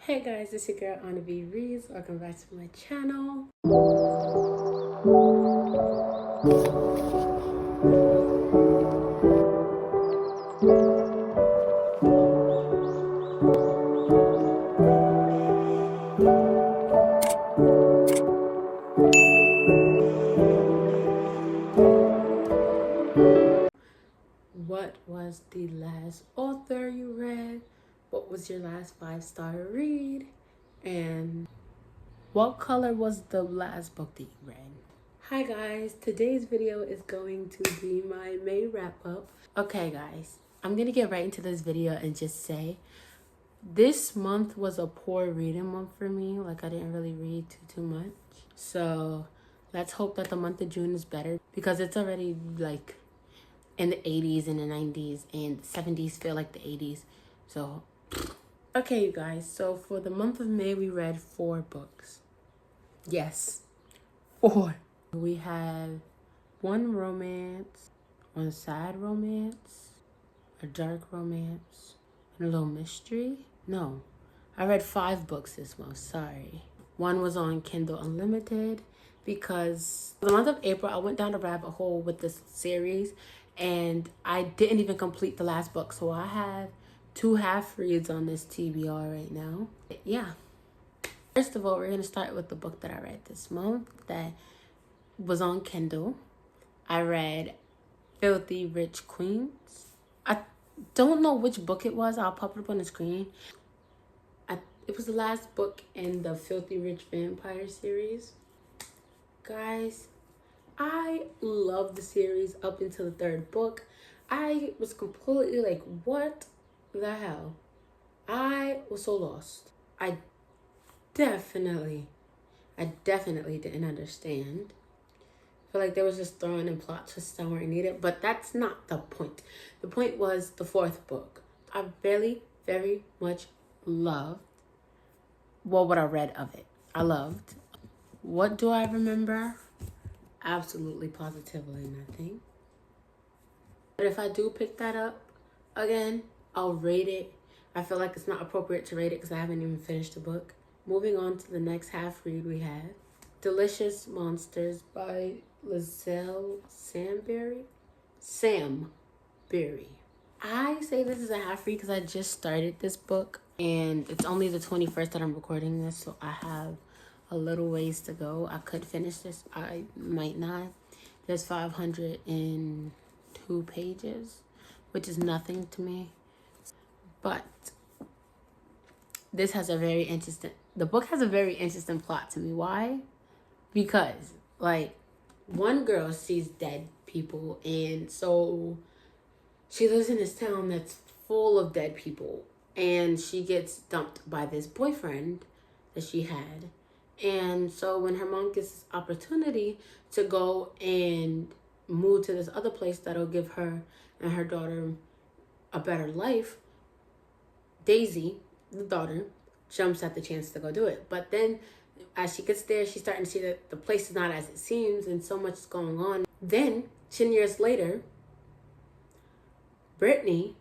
Hey guys, it's your girl ahnalbeereads. Welcome back to my channel. What was the last author you read? What was your last 5-star read? And what color was the last book that you read? Hi guys, today's video is going to be my May wrap up. Okay guys, I'm gonna get right into this video and just say this month was a poor reading month for me. Like, I didn't really read too much. So let's hope that the month of June is better, because it's already like in the 80s and the 90s, and the 70s feel like the 80s. So okay you guys, so for the month of May we read 4 books. Yes, 4. We had 1 romance, 1 sad romance, a dark romance, and a little mystery. No, I read 5 books this month, sorry. 1 was on Kindle Unlimited, because for the month of April I went down a rabbit hole with this series and I didn't even complete the last book. So I have 2 half reads on this TBR right now. Yeah. First of all, we're going to start with the book that I read this month that was on Kindle. I read Filthy Rich Queens. I don't know which book it was. I'll pop it up on the screen. It was the last book in the Filthy Rich Vampire series. Guys, I love the series up until the 3rd book. I was completely like, what the hell? I was so lost. I definitely didn't understand. I feel like they was just throwing in plot twists that weren't needed, but that's not the point. The point was the 4th book. I very much loved what I read of it. I loved. What do I remember? Absolutely positively nothing. But if I do pick that up again, I'll rate it. I feel like it's not appropriate to rate it because I haven't even finished the book. Moving on to the next half read, we have Delicious Monsters by Lizelle Sam Berry. I say this is a half read because I just started this book and it's only the 21st that I'm recording this, so I have a little ways to go. I could finish this, I might not. There's 502 pages, which is nothing to me. But this has a very interesting, the book has a very interesting plot to me. Why? Because like, one girl sees dead people, and so she lives in this town that's full of dead people, and she gets dumped by this boyfriend that she had. And so when her mom gets this opportunity to go and move to this other place that'll give her and her daughter a better life, Daisy, the daughter, jumps at the chance to go do it. But then as she gets there, she's starting to see that the place is not as it seems and so much is going on. Then 10 years later, Brittany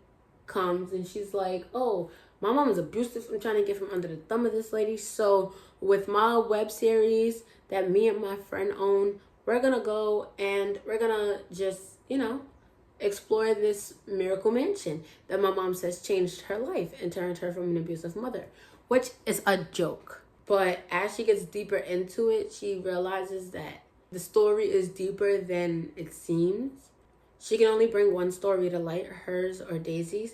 comes and she's like, oh, my mom is abusive. I'm trying to get from under the thumb of this lady. So with my web series that me and my friend own, we're gonna go and we're gonna just, you know, explore this miracle mansion that my mom says changed her life and turned her from an abusive mother, which is a joke. But as she gets deeper into it, she realizes that the story is deeper than it seems. She can only bring one story to light, hers or Daisy's.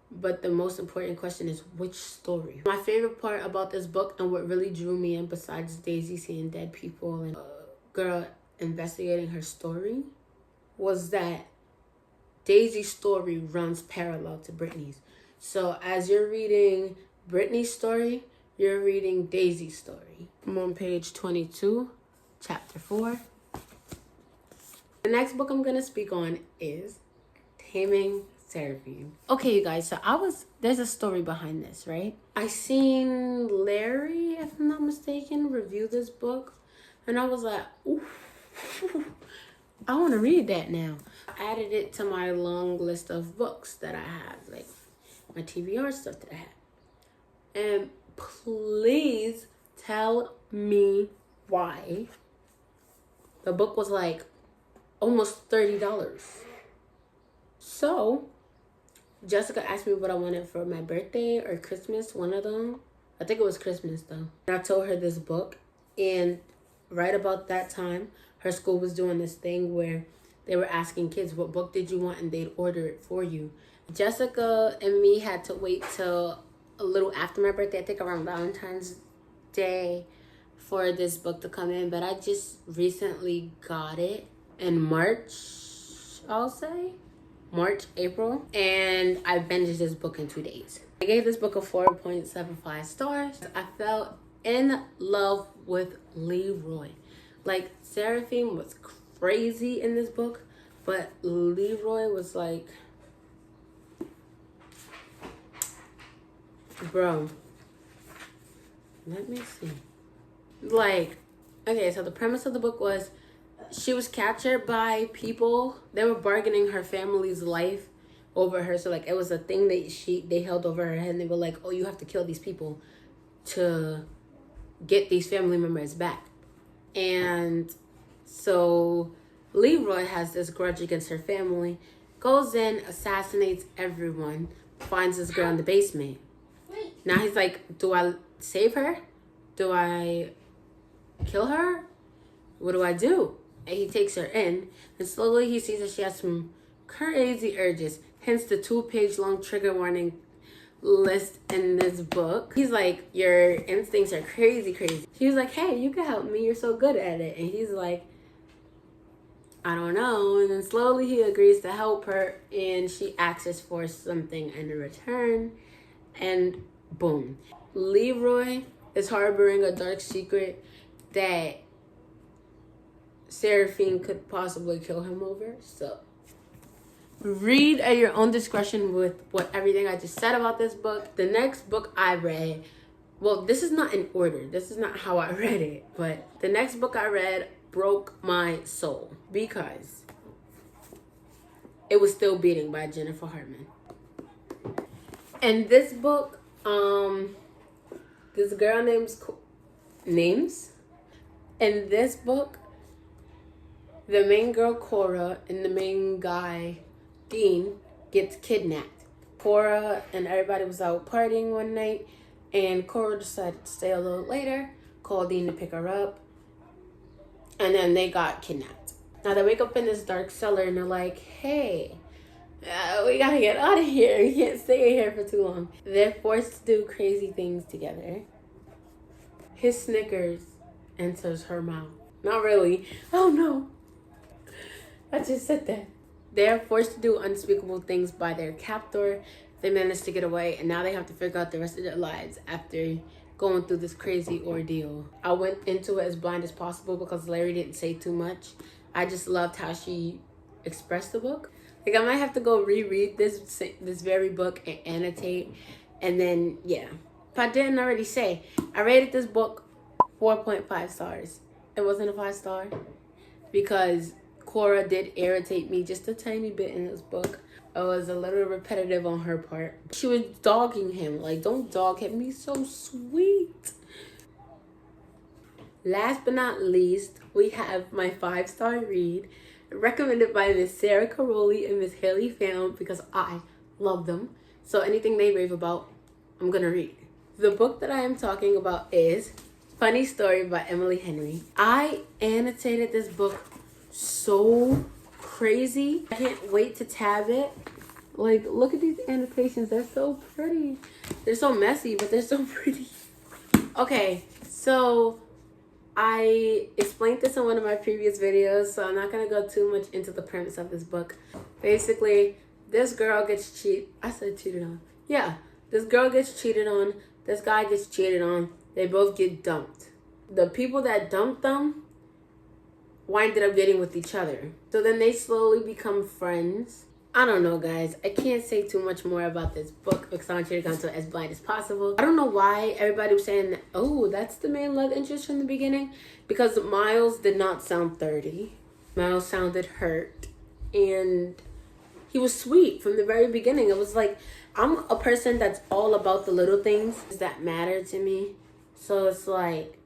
But the most important question is, which story? My favorite part about this book, and what really drew me in besides Daisy seeing dead people and a girl investigating her story, was that Daisy's story runs parallel to Brittany's. So as you're reading Brittany's story, you're reading Daisy's story. I'm on page 22, chapter 4. The next book I'm going to speak on is Taming Seraphim. Okay, you guys, so there's a story behind this, right? I seen Larry, if I'm not mistaken, review this book, and I was like, ooh, I want to read that now. I added it to my long list of books that I have, like my TBR stuff that I have. And Please tell me why. The book was like almost $30. So Jessica asked me what I wanted for my birthday or Christmas, one of them. I think it was Christmas though. And I told her this book, and right about that time, her school was doing this thing where they were asking kids, what book did you want? And they'd order it for you. Jessica and me had to wait till a little after my birthday, I think around Valentine's Day, for this book to come in. But I just recently got it in March, I'll say. March, April. And I binged this book in 2 days. I gave this book a 4.75 stars. I fell in love with Leroy. Like, Seraphine was crazy in this book, but Leroy was like, bro, let me see. Like, okay, so the premise of the book was she was captured by people. They were bargaining her family's life over her. So like, it was a thing that they held over her head, and they were like, oh, you have to kill these people to get these family members back. And so Leroy has this grudge against her family, goes in, assassinates everyone, finds this girl in the basement. Now he's like, do I save her? Do I kill her? What do I do? And he takes her in, and slowly he sees that she has some crazy urges, hence the 2-page long trigger warning list in this book. He's like, your instincts are crazy. He was like, hey, you can help me, you're so good at it. And he's like, I don't know. And then slowly he agrees to help her, and she asks for something in return, and boom. Leroy is harboring a dark secret that Seraphine could possibly kill him over. So read at your own discretion with everything I just said about this book. The next book I read, well, this is not in order. This is not how I read it. But the next book I read broke my soul because it was Still Beating by Jennifer Hartman. And this book, this girl names. In this book, the main girl, Cora, and the main guy, Dean, gets kidnapped. Cora and everybody was out partying one night, and Cora decided to stay a little later, called Dean to pick her up, and then they got kidnapped. Now they wake up in this dark cellar, and they're like, hey, we gotta get out of here. We can't stay here for too long. They're forced to do crazy things together. His Snickers enters her mouth. Not really. Oh no. I just said that. They're forced to do unspeakable things by their captor. They managed to get away, and now they have to figure out the rest of their lives after going through this crazy ordeal. I went into it as blind as possible because Larry didn't say too much. I just loved how she expressed the book. Like, I might have to go reread this very book and annotate, and then, yeah. If I didn't already say, I rated this book 4.5 stars. It wasn't a 5-star because Cora did irritate me just a tiny bit in this book. It was a little repetitive on her part. She was dogging him. Like, don't dog him. He's so sweet. Last but not least, we have my 5-star read, recommended by Miss Sarah Caroli and Miss Haley Pham, because I love them. So anything they rave about, I'm gonna read. The book that I am talking about is Funny Story by Emily Henry. I annotated this book so crazy. I can't wait to tab it. Like, look at these annotations. They're so pretty. They're so messy, but they're so pretty. Okay, so I explained this in one of my previous videos, so I'm not going to go too much into the premise of this book. Basically, this girl gets cheated on. Yeah, this girl gets cheated on. This guy gets cheated on. They both get dumped. The people that dumped them winded up getting with each other. So then they slowly become friends. I don't know, guys. I can't say too much more about this book because I want you to come to it as blind as possible. I don't know why everybody was saying, oh, that's the main love interest from the beginning. Because Miles did not sound 30. Miles sounded hurt. And he was sweet from the very beginning. It was like, I'm a person that's all about the little things that matter to me. So it's like,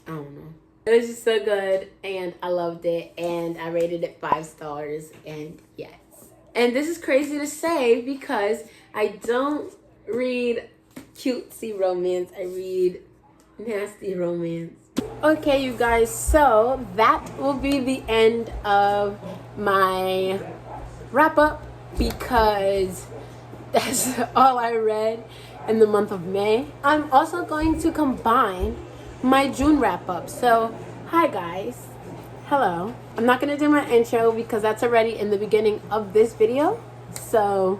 I don't know. It was just so good, and I loved it, and I rated it 5 stars, and yes. And this is crazy to say because I don't read cutesy romance. I read nasty romance. Okay, you guys, so that will be the end of my wrap up because that's all I read in the month of May. I'm also going to combine my June wrap up. So, hi guys. Hello. I'm not going to do my intro because that's already in the beginning of this video. So,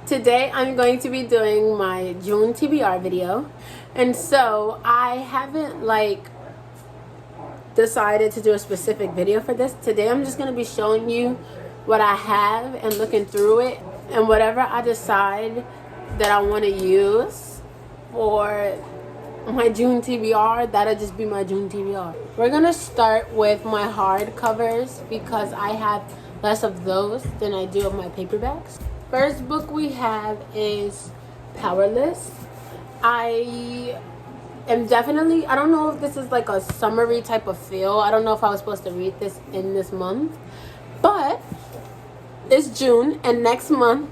today I'm going to be doing my June TBR video. And so, I haven't decided to do a specific video for this. Today I'm just going to be showing you what I have and looking through it, and whatever I decide that I want to use for my June TBR, that'll just be my June TBR. We're gonna start with my hard covers because I have less of those than I do of my paperbacks. First book we have is Powerless. I am definitely, I don't know if this is like a summary type of feel. I don't know if I was supposed to read this in this month, but it's June and next month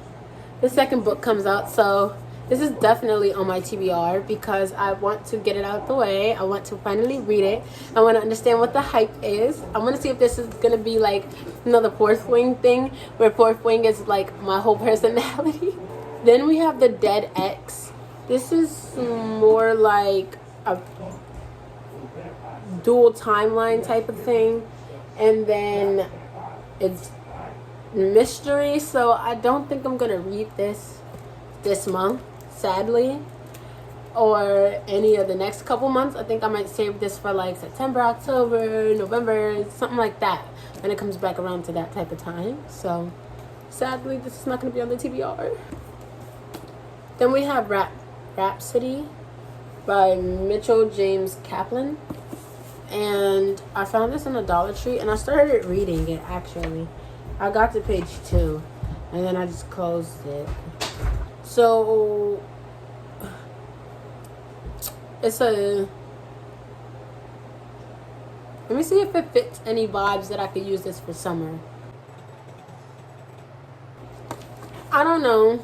the second book comes out, so this is definitely on my TBR because I want to get it out the way. I want to finally read it. I want to understand what the hype is. I want to see if this is going to be like another Fourth Wing thing where Fourth Wing is like my whole personality. Then we have The Dead Ex. This is more like a dual timeline type of thing, and then it's mystery, so I don't think I'm gonna read this month, sadly, or any of the next couple months. I think I might save this for like September, October, November, something like that, when it comes back around to that type of time. So sadly this is not gonna be on the TBR. Then we have Rhapsody by Mitchell James Kaplan, and I found this in a Dollar Tree and I started reading it. Actually, I got to page 2 and then I just closed it. So it's a, let me see if it fits any vibes that I could use this for summer. I don't know.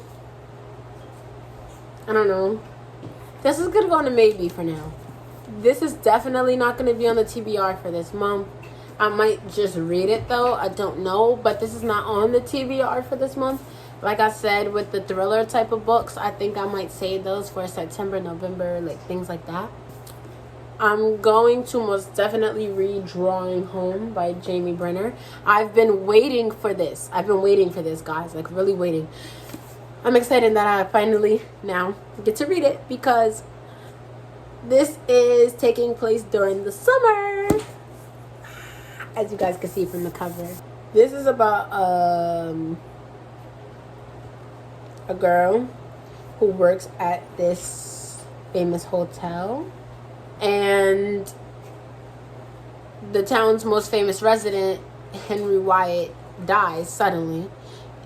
This is gonna go on a maybe for now. This is definitely not gonna be on the TBR for this month. I might just read it though, I don't know, but this is not on the TBR for this month. Like I said, with the thriller type of books, I think I might save those for September, November, like things like that. I'm going to most definitely read Drawing Home by Jamie Brenner. I've been waiting for this. Guys, like really waiting. I'm excited that I finally now get to read it because this is taking place during the summer, as you guys can see from the cover. This is about a girl who works at this famous hotel, and the town's most famous resident, Henry Wyatt, dies suddenly,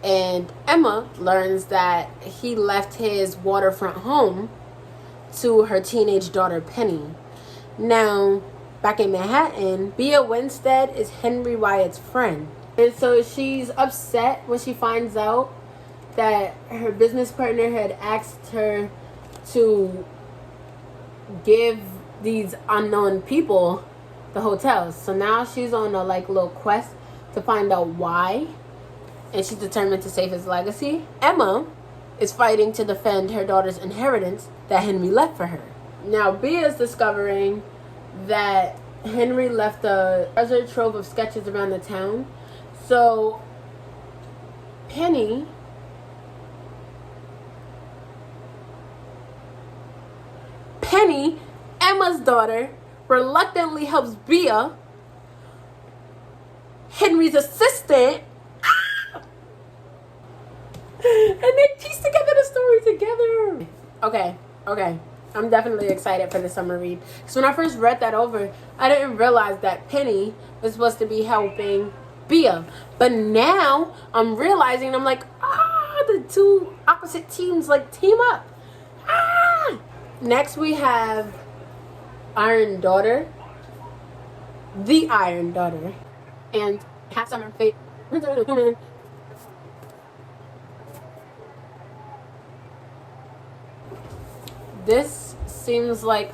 and Emma learns that he left his waterfront home to her teenage daughter Penny. Now, back in Manhattan, Bea Winstead is Henry Wyatt's friend. And so she's upset when she finds out that her business partner had asked her to give these unknown people the hotels. So now she's on a little quest to find out why, and she's determined to save his legacy. Emma is fighting to defend her daughter's inheritance that Henry left for her. Now Bea is discovering that Henry left a treasure trove of sketches around the town. So Penny Emma's daughter, reluctantly helps Bea, Henry's assistant, and they piece together the story together. Okay. I'm definitely excited for the summer read. So when I first read that over, I didn't realize that Penny was supposed to be helping Bia. But now I'm realizing, I'm like, the two opposite teams like team up. Next we have Iron Daughter. The Iron Daughter. And Half Summer Fate. This seems like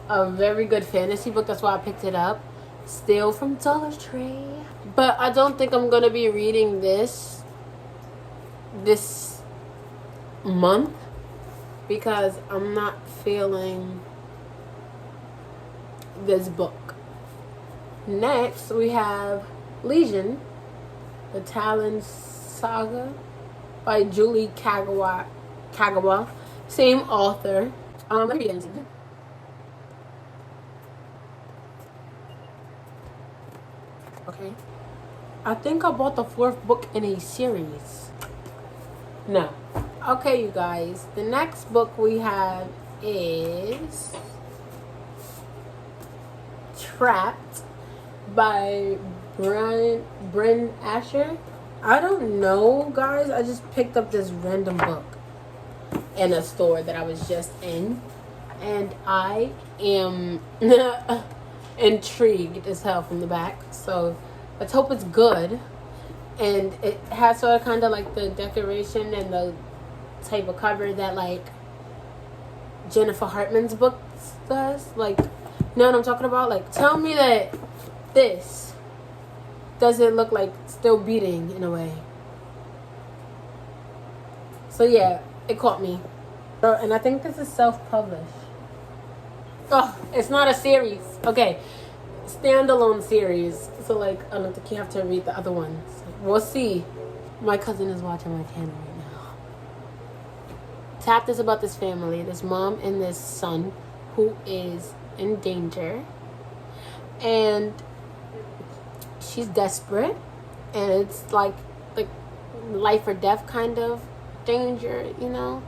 a very good fantasy book. That's why I picked it up. Still from Dollar Tree. But I don't think I'm going to be reading this month because I'm not feeling this book. Next, we have Legion, the Talon Saga by Julie Kagawa. Same author. Let me read it. Okay. I think I bought the 4th book in a series. No. Okay, you guys. The next book we have is Trapped by Bryn Asher. I don't know, guys. I just picked up this random book in a store that I was just in, and I am intrigued as hell from the back. So let's hope it's good. And it has sort of kind of like the decoration and the type of cover that like Jennifer Hartman's books does. Like, you know what I'm talking about? Like, tell me that this doesn't look like still beating in a way. So yeah, it caught me. And I think this is self-published. Oh, it's not a series. Okay, standalone series. So like, I don't think you have to read the other ones. We'll see. My cousin is watching my channel right now. Tapped is about this family, this mom and this son who is in danger. And she's desperate. And it's like life or death kind of danger, you know?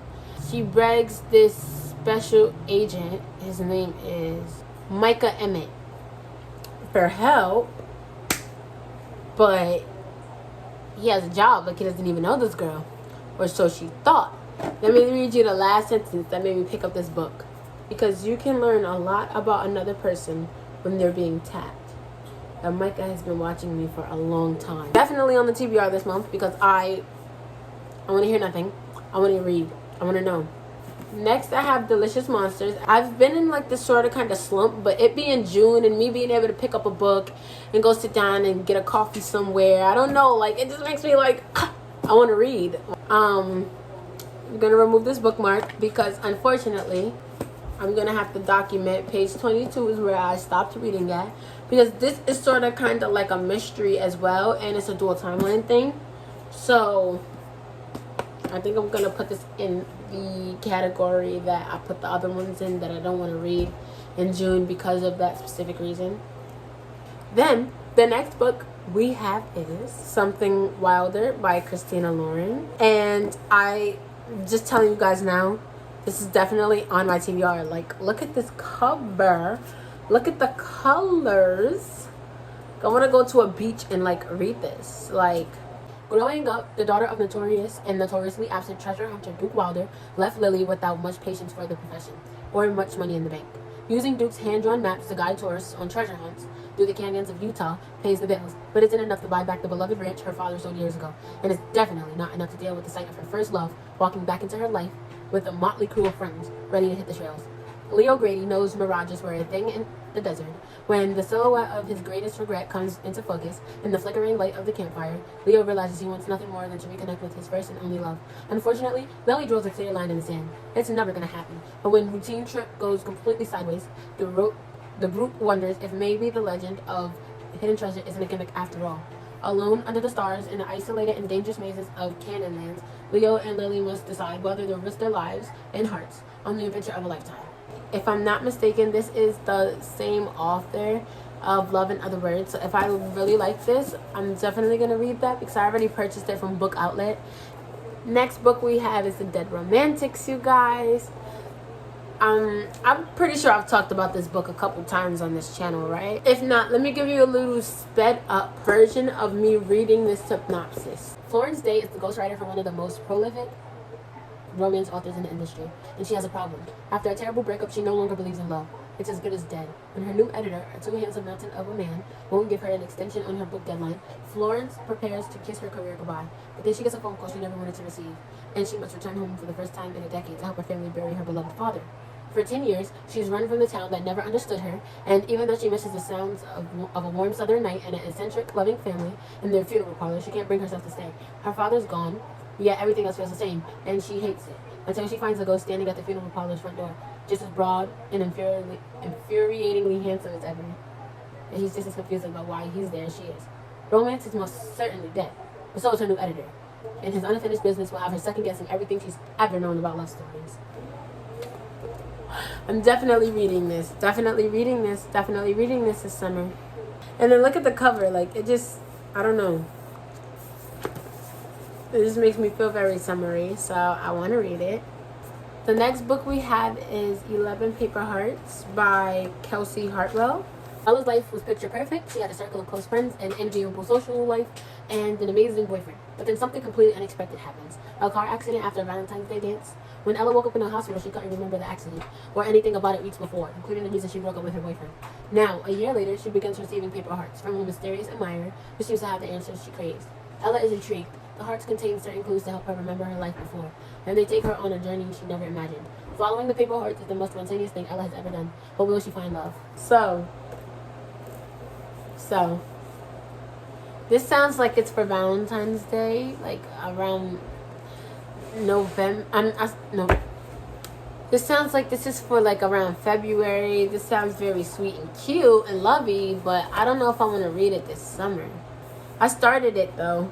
She begs this special agent, his name is Micah Emmett, for help. But he has a job, like he doesn't even know this girl. Or so she thought. Let me read you the last sentence that made me pick up this book. Because you can learn a lot about another person when they're being tapped. And Micah has been watching me for a long time. Definitely on the TBR this month because I want to hear nothing. I want to read. I want to know. Next, I have Delicious Monsters. I've been in like this sort of kind of slump, but it being June and me being able to pick up a book and go sit down and get a coffee somewhere, I don't know, like it just makes me like I want to read. I'm gonna remove this bookmark because unfortunately I'm gonna have to document page 22 is where I stopped reading at, because this is sort of kind of like a mystery as well, and it's a dual timeline thing. So I think I'm gonna put this in the category that I put the other ones in that I don't want to read in June because of that specific reason. Then the next book we have is Something Wilder by Christina Lauren, and I just telling you guys now, this is definitely on my TBR. Like, look at this cover, look at the colors. I want to go to a beach and like read this. Like, growing up, the daughter of notorious and notoriously absent treasure hunter Duke Wilder left Lily without much patience for the profession or much money in the bank. Using Duke's hand-drawn maps to guide tourists on treasure hunts through the canyons of Utah pays the bills, but isn't enough to buy back the beloved ranch her father sold years ago, and it's definitely not enough to deal with the sight of her first love walking back into her life with a motley crew of friends ready to hit the trails. Leo Grady knows mirages were a thing in the desert. When the silhouette of his greatest regret comes into focus in the flickering light of the campfire, Leo realizes he wants nothing more than to reconnect with his first and only love. Unfortunately, Lily draws a clear line in the sand. It's never going to happen. But when routine trip goes completely sideways, the brute wonders if maybe the legend of hidden treasure isn't a gimmick after all. Alone under the stars in the isolated and dangerous mazes of Canyonlands, Leo and Lily must decide whether they'll risk their lives and hearts on the adventure of a lifetime. If I'm not mistaken, this is the same author of Love in Other Words. So if I really like this, I'm definitely going to read that because I already purchased it from Book Outlet. Next book we have is The Dead Romantics, you guys. I'm pretty sure I've talked about this book a couple times on this channel, right? If not, let me give you a little sped up version of me reading this synopsis. Florence Day is the ghostwriter for one of the most prolific romance authors in the industry, and she has a problem. After a terrible breakup, she no longer believes in love. It's as good as dead. When her new editor, a two-handsome mountain of a man, won't give her an extension on her book deadline, Florence prepares to kiss her career goodbye. But then she gets a phone call she never wanted to receive, and she must return home for the first time in a decade to help her family bury her beloved father. For 10 years, she's run from the town that never understood her, and even though she misses the sounds of a warm southern night and an eccentric, loving family in their funeral parlor, she can't bring herself to stay. Her father's gone, yet everything else feels the same, and she hates it. Until she finds a ghost standing at the funeral parlor's front door, just as broad and infuriatingly handsome as ever. And he's just as confused about why he's there as she is. Romance is most certainly dead, but so is her new editor. And his unfinished business will have her second-guessing everything she's ever known about love stories. I'm definitely reading this. Definitely reading this this summer. And then look at the cover. Like, it just, I don't know. It just makes me feel very summery, so I want to read it. The next book we have is 11 Paper Hearts by Kelsey Hartwell. Ella's life was picture perfect. She had a circle of close friends, an enviable social life, and an amazing boyfriend. But then something completely unexpected happens. A car accident after a Valentine's Day dance. When Ella woke up in the hospital, she couldn't remember the accident or anything about it weeks before, including the reason she broke up with her boyfriend. Now, a year later, she begins receiving paper hearts from a mysterious admirer who seems to have the answers she craves. Ella is intrigued. The hearts contain certain clues to help her remember her life before, and they take her on a journey she never imagined. Following the paper hearts is the most spontaneous thing Ella has ever done, but will she find love? So, this sounds like it's for Valentine's Day, like around November. No. This sounds like this is for like around February. This sounds very sweet and cute and lovey, but I don't know if I want to read it this summer. I started it though.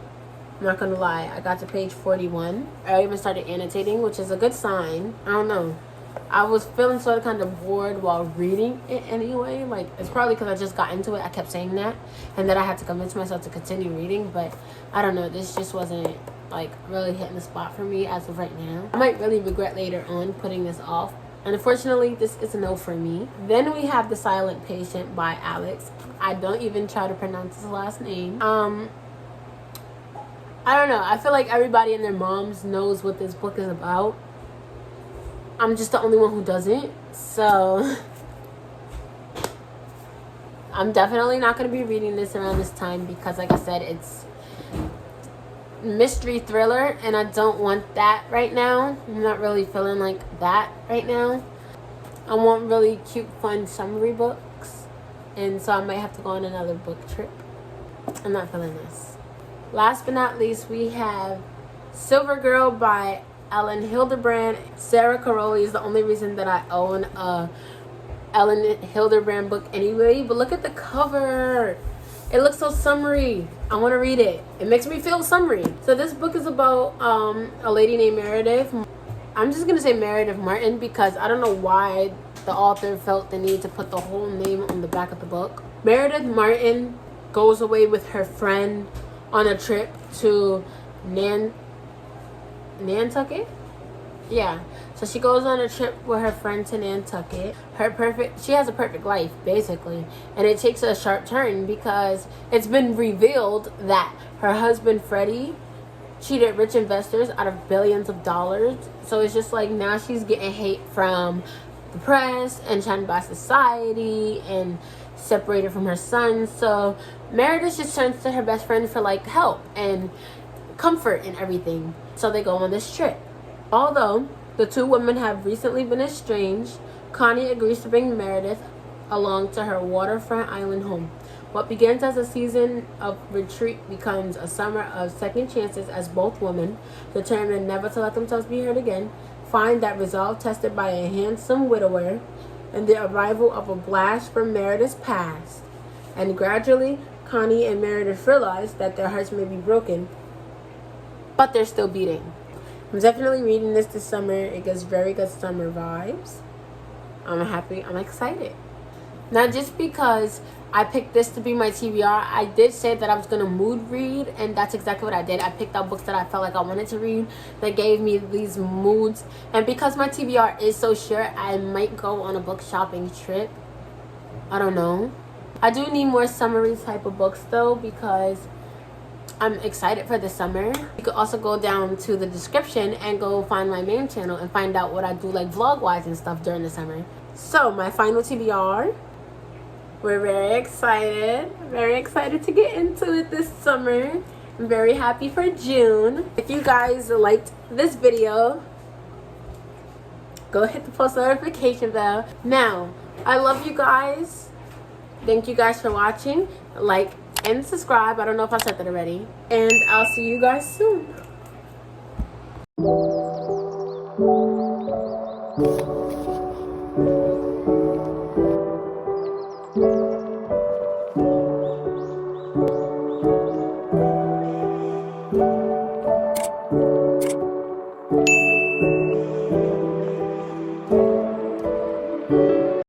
I'm not gonna lie. I got to page 41. I even started annotating, which is a good sign. I don't know. I was feeling sort of kind of bored while reading it anyway. Like, it's probably because I just got into it. I kept saying that. And then I had to convince myself to continue reading. But I don't know. This just wasn't, like, really hitting the spot for me as of right now. I might really regret later on putting this off. And unfortunately, this is a no for me. Then we have The Silent Patient by Alex. I don't even try to pronounce his last name. I don't know. I feel like everybody and their moms knows what this book is about. I'm just the only one who doesn't. So I'm definitely not going to be reading this around this time because, like I said, it's mystery thriller and I don't want that right now. I'm not really feeling like that right now. I want really cute, fun summary books. And so I might have to go on another book trip. I'm not feeling this. Last but not least, we have Silver Girl by Ellen Hilderbrand. Sarah Caroli is the only reason that I own a Ellen Hilderbrand book anyway. But look at the cover. It looks so summery. I want to read it. It makes me feel summery. So this book is about a lady named Meredith. I'm just going to say Meredith Martin because I don't know why the author felt the need to put the whole name on the back of the book. Meredith Martin goes away with her friend on a trip to Nantucket. Yeah, so she goes on a trip with her friend to Nantucket. She has a perfect life basically, and it takes a sharp turn because it's been revealed that her husband Freddie cheated rich investors out of billions of dollars. So it's just like now she's getting hate from the press and shunned by society and separated from her son. So Meredith just turns to her best friend for like help and comfort and everything. So they go on this trip. Although the two women have recently been estranged, Connie agrees to bring Meredith along to her waterfront island home. What begins as a season of retreat becomes a summer of second chances as both women, determined never to let themselves be hurt again, find that resolve tested by a handsome widower and the arrival of a blast from Meredith's past. And gradually, Connie and Meredith realize that their hearts may be broken, but they're still beating. I'm definitely reading this summer. It gives very good summer vibes. I'm happy. I'm excited. Not just because I picked this to be my TBR. I did say that I was going to mood read, and that's exactly what I did. I picked out books that I felt like I wanted to read that gave me these moods. And because my TBR is so short, I might go on a book shopping trip. I don't know. I do need more summery type of books though, because I'm excited for the summer. You could also go down to the description and go find my main channel and find out what I do like vlog wise and stuff during the summer. So my final TBR. We're very excited to get into it this summer. I'm very happy for June. If you guys liked this video, go hit the post notification bell. Now, I love you guys. Thank you guys for watching. Like and subscribe. I don't know if I said that already. And I'll see you guys soon.